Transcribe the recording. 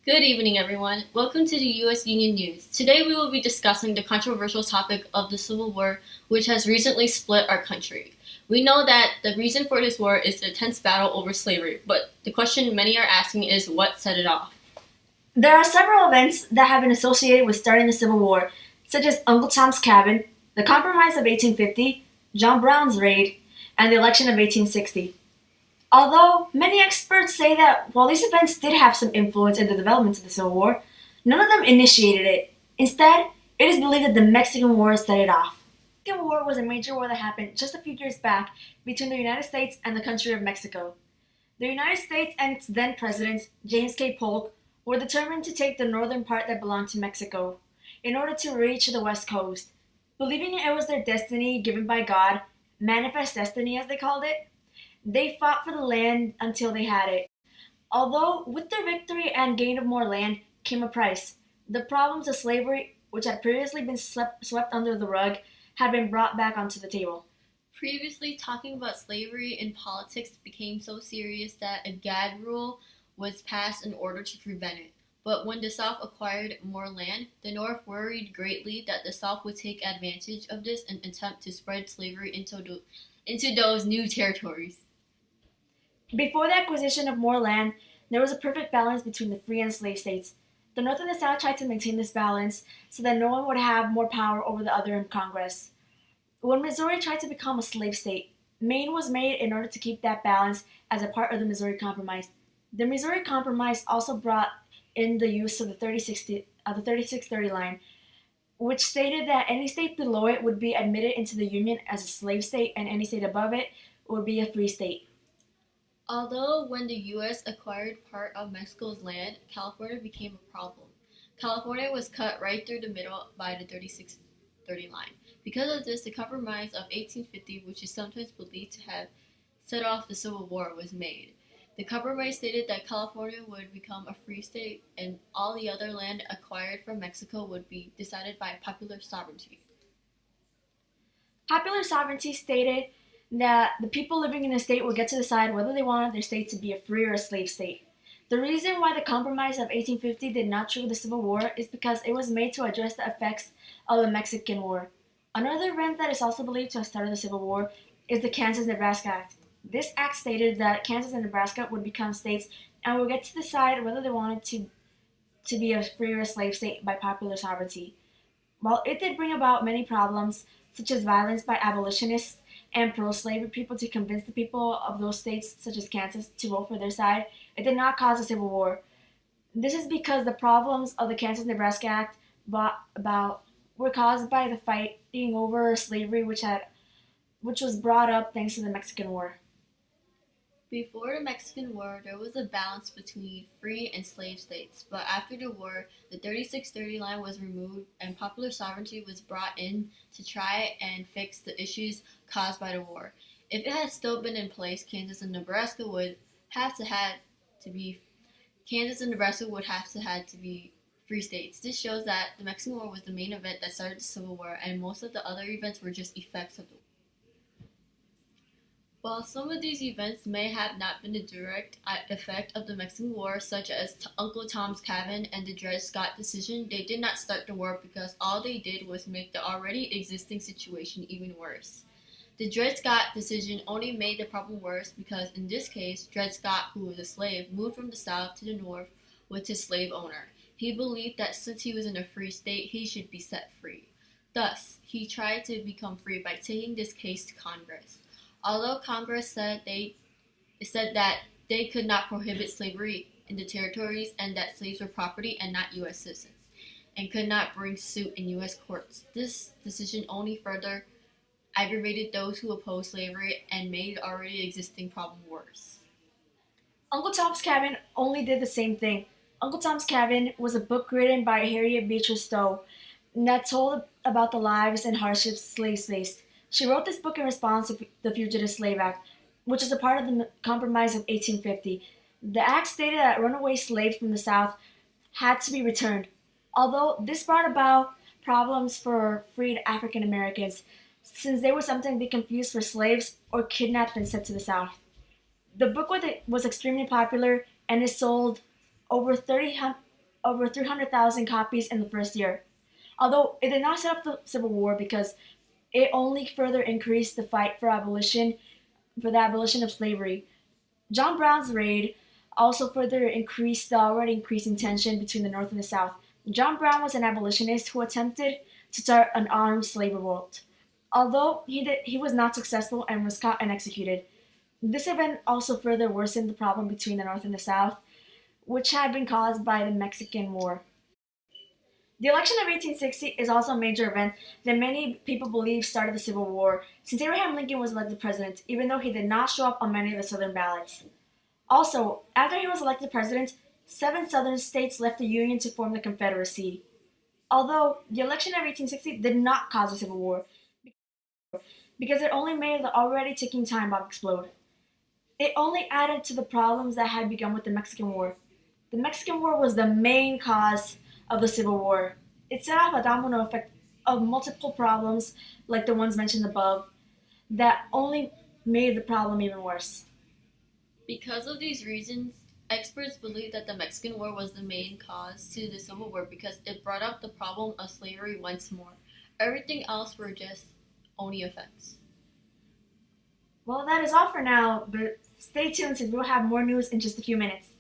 Good evening, everyone. Welcome to the U.S. Union News. Today we will be discussing the controversial topic of the Civil War, which has recently split our country. We know that the reason for this war is the intense battle over slavery, but the question many are asking is what set it off? There are several events that have been associated with starting the Civil War, such as Uncle Tom's Cabin, the Compromise of 1850, John Brown's Raid, and the election of 1860. Although many experts say that while these events did have some influence in the development of the Civil War, none of them initiated it. Instead, it is believed that the Mexican War set it off. The Mexican War was a major war that happened just a few years back between the United States and the country of Mexico. The United States and its then president, James K. Polk, were determined to take the northern part that belonged to Mexico in order to reach the west coast. Believing it was their destiny given by God, manifest destiny as they called it, they fought for the land until they had it. Although with their victory and gain of more land came a price. The problems of slavery, which had previously been swept under the rug, had been brought back onto the table. Previously, talking about slavery in politics became so serious that a gag rule was passed in order to prevent it. But when the South acquired more land, the North worried greatly that the South would take advantage of this and attempt to spread slavery into those new territories. Before the acquisition of more land, there was a perfect balance between the free and slave states. The North and the South tried to maintain this balance so that no one would have more power over the other in Congress. When Missouri tried to become a slave state, Maine was made in order to keep that balance as a part of the Missouri Compromise. The Missouri Compromise also brought in the use of the 3630 line, which stated that any state below it would be admitted into the Union as a slave state and any state above it would be a free state. Although when the U.S. acquired part of Mexico's land, California became a problem. California was cut right through the middle by the 3630 line. Because of this, the Compromise of 1850, which is sometimes believed to have set off the Civil War, was made. The compromise stated that California would become a free state and all the other land acquired from Mexico would be decided by popular sovereignty. Popular sovereignty stated that the people living in a state would get to decide whether they wanted their state to be a free or a slave state. The reason why the Compromise of 1850 did not trigger the Civil War is because it was made to address the effects of the Mexican War. Another event that is also believed to have started the Civil War is the Kansas-Nebraska Act. This act stated that Kansas and Nebraska would become states and would get to decide whether they wanted to be a free or a slave state by popular sovereignty. While it did bring about many problems, such as violence by abolitionists and pro-slavery people to convince the people of those states, such as Kansas, to vote for their side, it did not cause a civil war. This is because the problems of the Kansas-Nebraska Act were caused by the fighting over slavery, which was brought up thanks to the Mexican War. Before the Mexican War, there was a balance between free and slave states, but after the war, the 3630 line was removed and popular sovereignty was brought in to try and fix the issues caused by the war. If it had still been in place, Kansas and Nebraska would have to be free states. This shows that the Mexican War was the main event that started the Civil War, and most of the other events were just effects of the war. While some of these events may have not been a direct effect of the Mexican War, such as Uncle Tom's Cabin and the Dred Scott decision, they did not start the war because all they did was make the already existing situation even worse. The Dred Scott decision only made the problem worse because in this case, Dred Scott, who was a slave, moved from the south to the north with his slave owner. He believed that since he was in a free state, he should be set free. Thus, he tried to become free by taking this case to Congress. Although Congress said that they could not prohibit slavery in the territories and that slaves were property and not U.S. citizens, and could not bring suit in U.S. courts, this decision only further aggravated those who opposed slavery and made the already existing problem worse. Uncle Tom's Cabin only did the same thing. Uncle Tom's Cabin was a book written by Harriet Beecher Stowe that told about the lives and hardships slaves faced. She wrote this book in response to the Fugitive Slave Act, which is a part of the Compromise of 1850. The act stated that runaway slaves from the South had to be returned. Although this brought about problems for freed African Americans, since they were sometimes to be confused for slaves or kidnapped and sent to the South. The book was extremely popular and it sold over over 300,000 copies in the first year. Although it did not set up the Civil War because it only further increased the fight for the abolition of slavery. John Brown's raid also further increased the already increasing tension between the North and the South. John Brown was an abolitionist who attempted to start an armed slave revolt. Although he was not successful and was caught and executed. This event also further worsened the problem between the North and the South, which had been caused by the Mexican War. The election of 1860 is also a major event that many people believe started the Civil War, since Abraham Lincoln was elected president, even though he did not show up on many of the Southern ballots. Also, after he was elected president, 7 Southern states left the Union to form the Confederacy. Although the election of 1860 did not cause a civil war, because it only made the already ticking time bomb explode. It only added to the problems that had begun with the Mexican War. The Mexican War was the main cause of the Civil War. It set off a domino effect of multiple problems, like the ones mentioned above, that only made the problem even worse. Because of these reasons, experts believe that the Mexican War was the main cause to the Civil War because it brought up the problem of slavery once more. Everything else were just only effects. Well, that is all for now, but stay tuned since we'll have more news in just a few minutes.